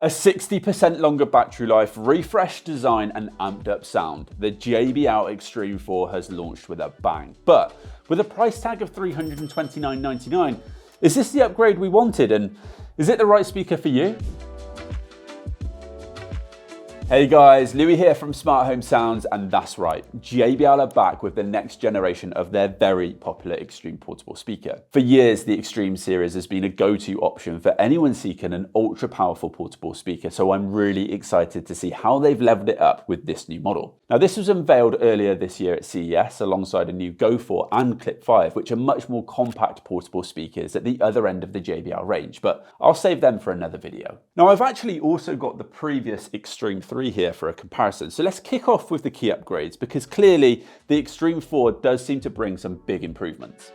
A 60% longer battery life, refreshed design and amped up sound. The JBL Xtreme 4 has launched with a bang. But with a price tag of $329.99, is this the upgrade we wanted, and is it the right speaker for you? Hey guys, Louis here from Smart Home Sounds, and that's right, JBL are back with the next generation of their very popular Xtreme portable speaker. For years, the Xtreme series has been a go-to option for anyone seeking an ultra-powerful portable speaker, so I'm really excited to see how they've leveled it up with this new model. Now, this was unveiled earlier this year at CES alongside a new Go 4 and Clip 5, which are much more compact portable speakers at the other end of the JBL range, but I'll save them for another video. Now, I've actually also got the previous Xtreme 3 here for a comparison. So let's kick off with the key upgrades, because clearly the Xtreme 4 does seem to bring some big improvements.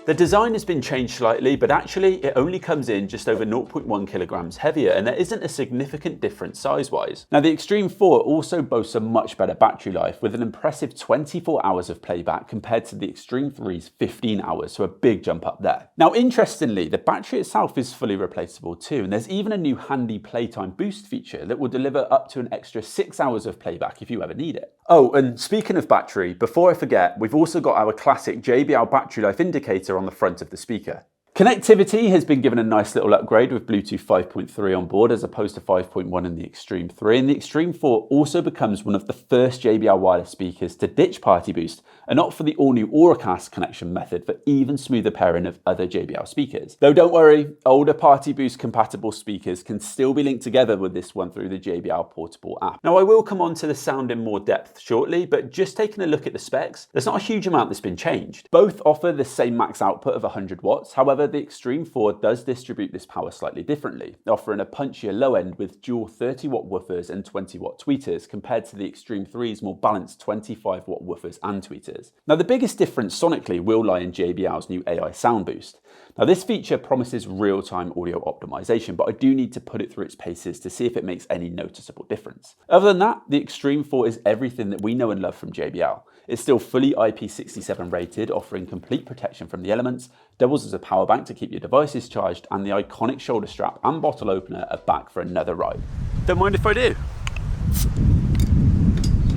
The design has been changed slightly, but actually it only comes in just over 0.1 kilograms heavier, and there isn't a significant difference size-wise. Now, the Xtreme 4 also boasts a much better battery life with an impressive 24 hours of playback compared to the Xtreme 3's 15 hours, so a big jump up there. Now, interestingly, the battery itself is fully replaceable too, and there's even a new handy playtime boost feature that will deliver up to an extra 6 hours of playback if you ever need it. Oh, and speaking of battery, before I forget, we've also got our classic JBL battery life indicator on the front of the speaker. Connectivity has been given a nice little upgrade with Bluetooth 5.3 on board as opposed to 5.1 in the Xtreme 3, and the Xtreme 4 also becomes one of the first JBL wireless speakers to ditch Party Boost and opt for the all-new Auracast connection method for even smoother pairing of other JBL speakers. Though don't worry, older Party Boost compatible speakers can still be linked together with this one through the JBL portable app. Now, I will come on to the sound in more depth shortly, but just taking a look at the specs, there's not a huge amount that's been changed. Both offer the same max output of 100 watts, however, the Xtreme 4 does distribute this power slightly differently, offering a punchier low end with dual 30-watt woofers and 20-watt tweeters compared to the Xtreme 3's more balanced 25-watt woofers and tweeters. Now, the biggest difference sonically will lie in JBL's new AI sound boost. Now, this feature promises real-time audio optimization, but I do need to put it through its paces to see if it makes any noticeable difference. Other than that, the Xtreme 4 is everything that we know and love from JBL. It's still fully IP67 rated, offering complete protection from the elements, doubles as a power bank to keep your devices charged, and the iconic shoulder strap and bottle opener are back for another ride. Don't mind if I do.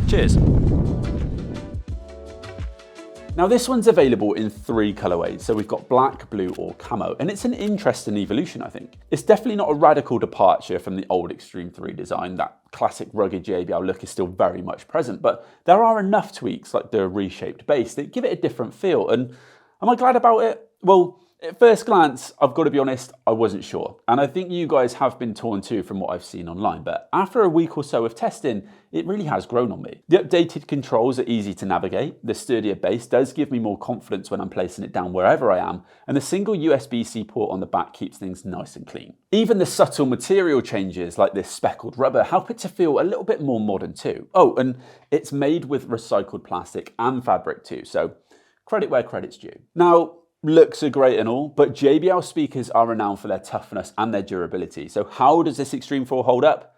Cheers. Now, this one's available in 3 colorways, so we've got black, blue or camo, and it's an interesting evolution, I think. It's definitely not a radical departure from the old Xtreme 3 design. That classic rugged JBL look is still very much present, but there are enough tweaks like the reshaped base that give it a different feel, and am I glad about it? Well, at first glance, I've got to be honest, I wasn't sure. And I think you guys have been torn too from what I've seen online. But after a week or so of testing, it really has grown on me. The updated controls are easy to navigate. The sturdier base does give me more confidence when I'm placing it down wherever I am. And the single USB-C port on the back keeps things nice and clean. Even the subtle material changes like this speckled rubber help it to feel a little bit more modern too. Oh, and it's made with recycled plastic and fabric too. So credit where credit's due. Now, looks are great and all, but JBL speakers are renowned for their toughness and their durability. So how does this Xtreme 4 hold up?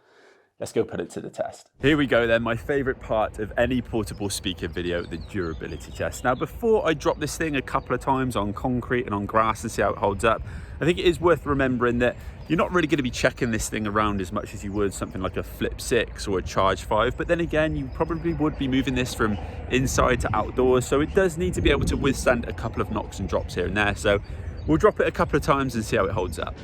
Let's go put it to the test. Here we go then, my favorite part of any portable speaker video, the durability test. Now, before I drop this thing a couple of times on concrete and on grass and see how it holds up, I think it is worth remembering that you're not really going to be checking this thing around as much as you would something like a Flip 6 or a Charge 5, but then again, you probably would be moving this from inside to outdoors, so it does need to be able to withstand a couple of knocks and drops here and there. So we'll drop it a couple of times and see how it holds up.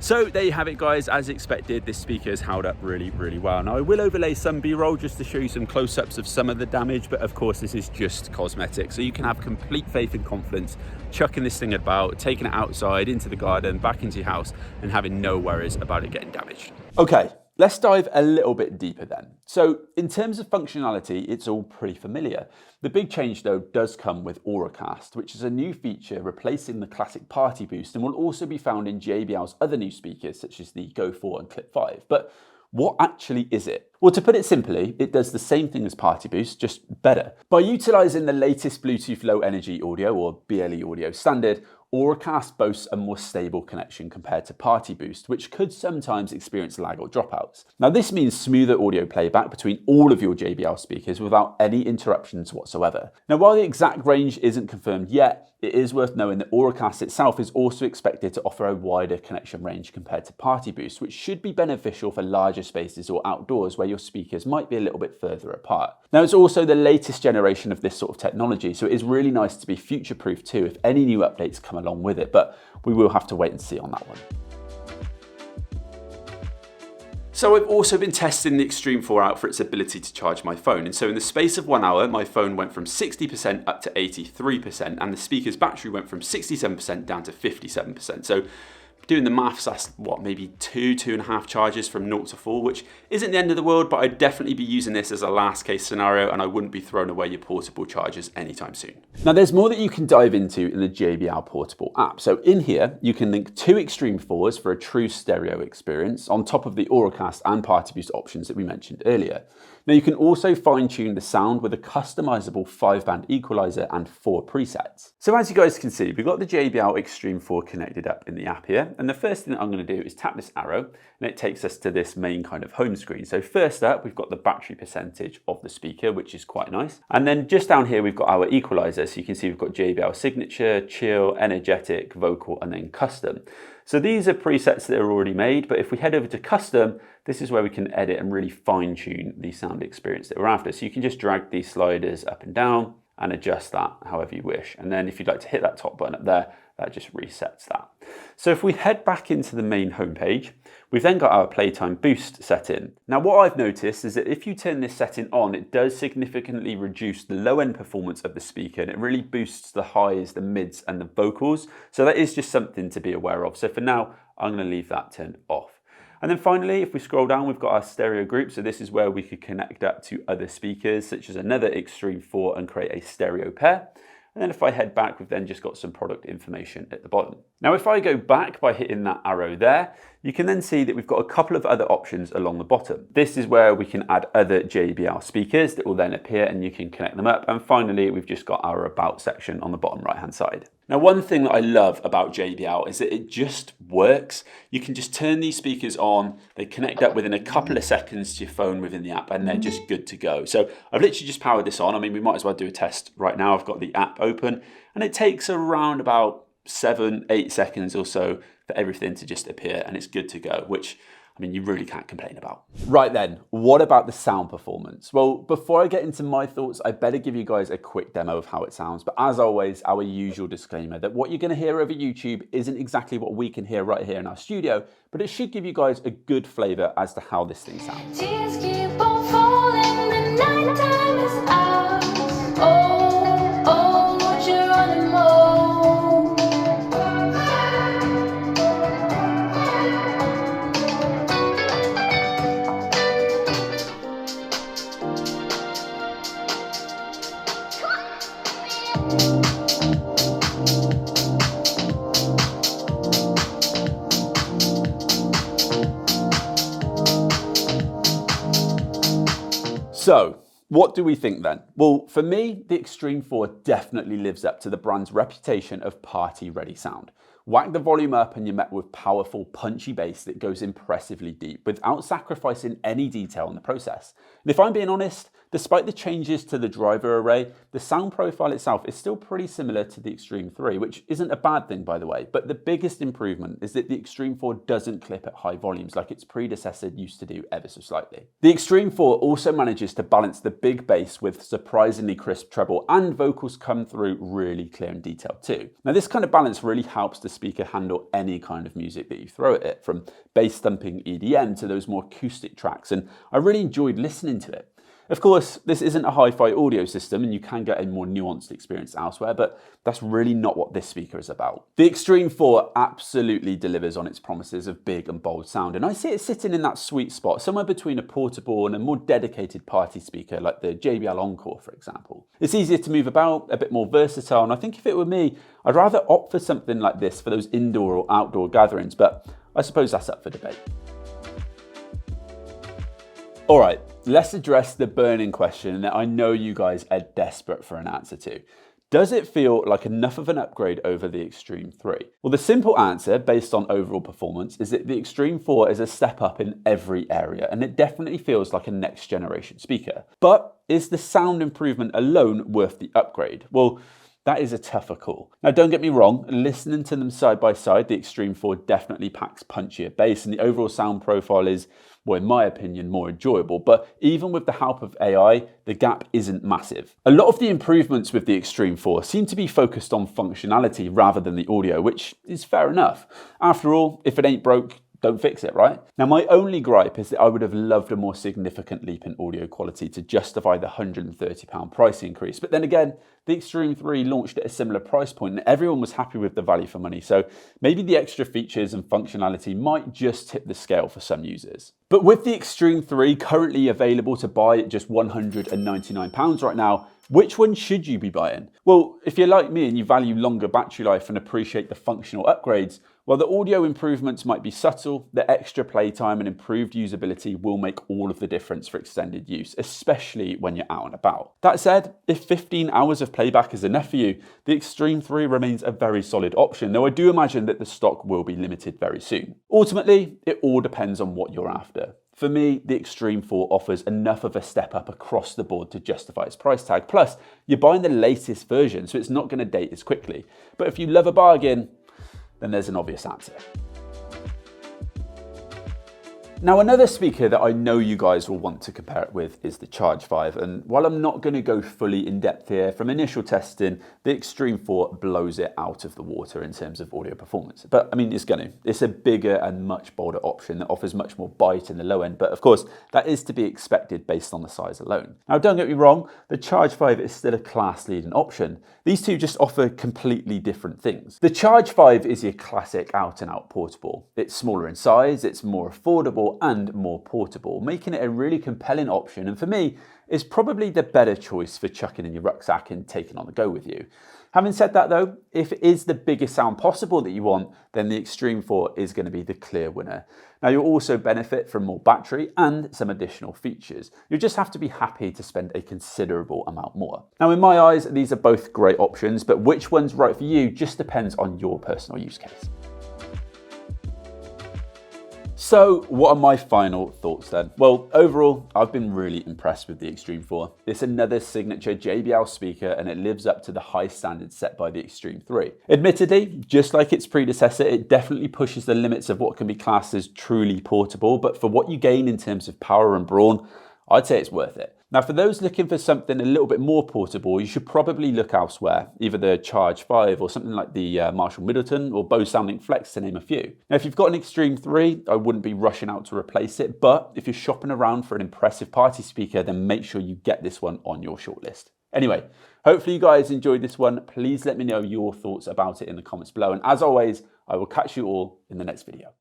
So there you have it, guys. As expected, this speaker has held up really, really well. Now, I will overlay some B-roll just to show you some close-ups of some of the damage, but of course this is just cosmetic, so you can have complete faith and confidence chucking this thing about, taking it outside into the garden, back into your house, and having no worries about it getting damaged. Okay, let's dive a little bit deeper then. So in terms of functionality, it's all pretty familiar. The big change though does come with Auracast, which is a new feature replacing the classic Party Boost and will also be found in JBL's other new speakers such as the Go 4 and Clip 5. But what actually is it? Well, to put it simply, it does the same thing as Party Boost, just better. By utilising the latest Bluetooth Low Energy Audio or BLE audio standard, Auracast boasts a more stable connection compared to Party Boost, which could sometimes experience lag or dropouts. Now this means smoother audio playback between all of your JBL speakers without any interruptions whatsoever. Now while the exact range isn't confirmed yet, it is worth knowing that Auracast itself is also expected to offer a wider connection range compared to Party Boost, which should be beneficial for larger spaces or outdoors where your speakers might be a little bit further apart. Now it's also the latest generation of this sort of technology, so it is really nice to be future-proof too if any new updates come along with it, but we will have to wait and see on that one. So I've also been testing the Xtreme 4 out for its ability to charge my phone, and so in the space of 1 hour my phone went from 60% up to 83% and the speaker's battery went from 67% down to 57%. So doing the maths, that's what, maybe 2.5 charges from 0 to 4, which isn't the end of the world, but I'd definitely be using this as a last case scenario and I wouldn't be throwing away your portable chargers anytime soon. Now there's more that you can dive into in the JBL Portable app. So in here, you can link 2 Xtreme 4s for a true stereo experience on top of the Auracast and Party Boost options that we mentioned earlier. Now you can also fine tune the sound with a customizable 5-band equalizer and 4 presets. So as you guys can see, we've got the JBL Xtreme 4 connected up in the app here. And the first thing that I'm going to do is tap this arrow and it takes us to this main kind of home screen. So first up, we've got the battery percentage of the speaker, which is quite nice. And then just down here, we've got our equalizer. So you can see we've got JBL Signature, Chill, Energetic, Vocal, and then Custom. So these are presets that are already made, but if we head over to Custom, this is where we can edit and really fine tune the sound experience that we're after. So you can just drag these sliders up and down and adjust that however you wish. And then if you'd like to hit that top button up there, that just resets that. So if we head back into the main homepage, we've then got our playtime boost setting. Now what I've noticed is that if you turn this setting on, it does significantly reduce the low end performance of the speaker and it really boosts the highs, the mids and the vocals. So that is just something to be aware of. So for now, I'm going to leave that turned off. And then finally, if we scroll down, we've got our stereo group. So this is where we could connect up to other speakers, such as another Xtreme 4 and create a stereo pair. And then if I head back, we've then just got some product information at the bottom. Now, if I go back by hitting that arrow there, you can then see that we've got a couple of other options along the bottom. This is where we can add other JBL speakers that will then appear and you can connect them up. And finally, we've just got our about section on the bottom right-hand side. Now, one thing that I love about JBL is that it just works. You can just turn these speakers on, they connect up within a couple of seconds to your phone within the app and they're just good to go. So I've literally just powered this on. I mean, we might as well do a test right now. I've got the app open and it takes around about 7-8 seconds or so for everything to just appear and it's good to go, which I mean, you really can't complain about. Right then, what about the sound performance? Well, before I get into my thoughts, I better give you guys a quick demo of how it sounds. But as always, our usual disclaimer that what you're gonna hear over YouTube isn't exactly what we can hear right here in our studio, but it should give you guys a good flavor as to how this thing sounds. Tears keep on falling, the nighttime is out. Oh, oh, what you running more? So, what do we think then? Well, for me, the Xtreme 4 definitely lives up to the brand's reputation of party-ready sound. Whack the volume up and you're met with powerful, punchy bass that goes impressively deep without sacrificing any detail in the process. And if I'm being honest, despite the changes to the driver array, the sound profile itself is still pretty similar to the Xtreme 3, which isn't a bad thing, by the way. But the biggest improvement is that the Xtreme 4 doesn't clip at high volumes like its predecessor used to do ever so slightly. The Xtreme 4 also manages to balance the big bass with surprisingly crisp treble, and vocals come through really clear and detailed too. Now, this kind of balance really helps the speaker handle any kind of music that you throw at it, from bass thumping EDM to those more acoustic tracks, and I really enjoyed listening to it. Of course, this isn't a hi-fi audio system and you can get a more nuanced experience elsewhere, but that's really not what this speaker is about. The Xtreme 4 absolutely delivers on its promises of big and bold sound, and I see it sitting in that sweet spot, somewhere between a portable and a more dedicated party speaker like the JBL Encore, for example. It's easier to move about, a bit more versatile, and I think if it were me, I'd rather opt for something like this for those indoor or outdoor gatherings, but I suppose that's up for debate. All right, let's address the burning question that I know you guys are desperate for an answer to. Does it feel like enough of an upgrade over the Xtreme 3? Well, the simple answer, based on overall performance, is that the Xtreme 4 is a step up in every area, and it definitely feels like a next generation speaker. But is the sound improvement alone worth the upgrade? Well, that is a tougher call. Now, don't get me wrong, listening to them side by side, the Xtreme 4 definitely packs punchier bass, and the overall sound profile is, well, in my opinion, more enjoyable. But even with the help of AI, the gap isn't massive. A lot of the improvements with the Xtreme 4 seem to be focused on functionality rather than the audio, which is fair enough. After all, if it ain't broke, don't fix it, right? Now, my only gripe is that I would have loved a more significant leap in audio quality to justify the £130 price increase. But then again, the Xtreme 3 launched at a similar price point and everyone was happy with the value for money. So maybe the extra features and functionality might just tip the scale for some users. But with the Xtreme 3 currently available to buy at just £199 right now, which one should you be buying? Well, if you're like me and you value longer battery life and appreciate the functional upgrades, while the audio improvements might be subtle, the extra playtime and improved usability will make all of the difference for extended use, especially when you're out and about. That said, if 15 hours of playback is enough for you, the Xtreme 3 remains a very solid option, though I do imagine that the stock will be limited very soon. Ultimately, it all depends on what you're after. For me, the Xtreme 4 offers enough of a step up across the board to justify its price tag. Plus, you're buying the latest version, so it's not going to date as quickly. But if you love a bargain, then there's an obvious answer. Now, another speaker that I know you guys will want to compare it with is the Charge 5. And while I'm not going to go fully in depth here, from initial testing, the Xtreme 4 blows it out of the water in terms of audio performance. But I mean, it's a bigger and much bolder option that offers much more bite in the low end. But of course, that is to be expected based on the size alone. Now, don't get me wrong, the Charge 5 is still a class leading option. These two just offer completely different things. The Charge 5 is your classic out and out portable. It's smaller in size, it's more affordable and more portable, making it a really compelling option, and for me, is probably the better choice for chucking in your rucksack and taking on the go with you. Having said that though, if it is the biggest sound possible that you want, then the Xtreme 4 is going to be the clear winner. Now, you'll also benefit from more battery and some additional features. You'll just have to be happy to spend a considerable amount more. Now, in my eyes, these are both great options, but which one's right for you just depends on your personal use case. So what are my final thoughts then? Well, overall, I've been really impressed with the Xtreme 4. It's another signature JBL speaker and it lives up to the high standards set by the Xtreme 3. Admittedly, just like its predecessor, it definitely pushes the limits of what can be classed as truly portable, but for what you gain in terms of power and brawn, I'd say it's worth it. Now, for those looking for something a little bit more portable, you should probably look elsewhere, either the Charge 5 or something like the Marshall Middleton or Bose SoundLink Flex, to name a few. Now, if you've got an Xtreme 3, I wouldn't be rushing out to replace it, but if you're shopping around for an impressive party speaker, then make sure you get this one on your shortlist. Anyway, hopefully you guys enjoyed this one. Please let me know your thoughts about it in the comments below. And as always, I will catch you all in the next video.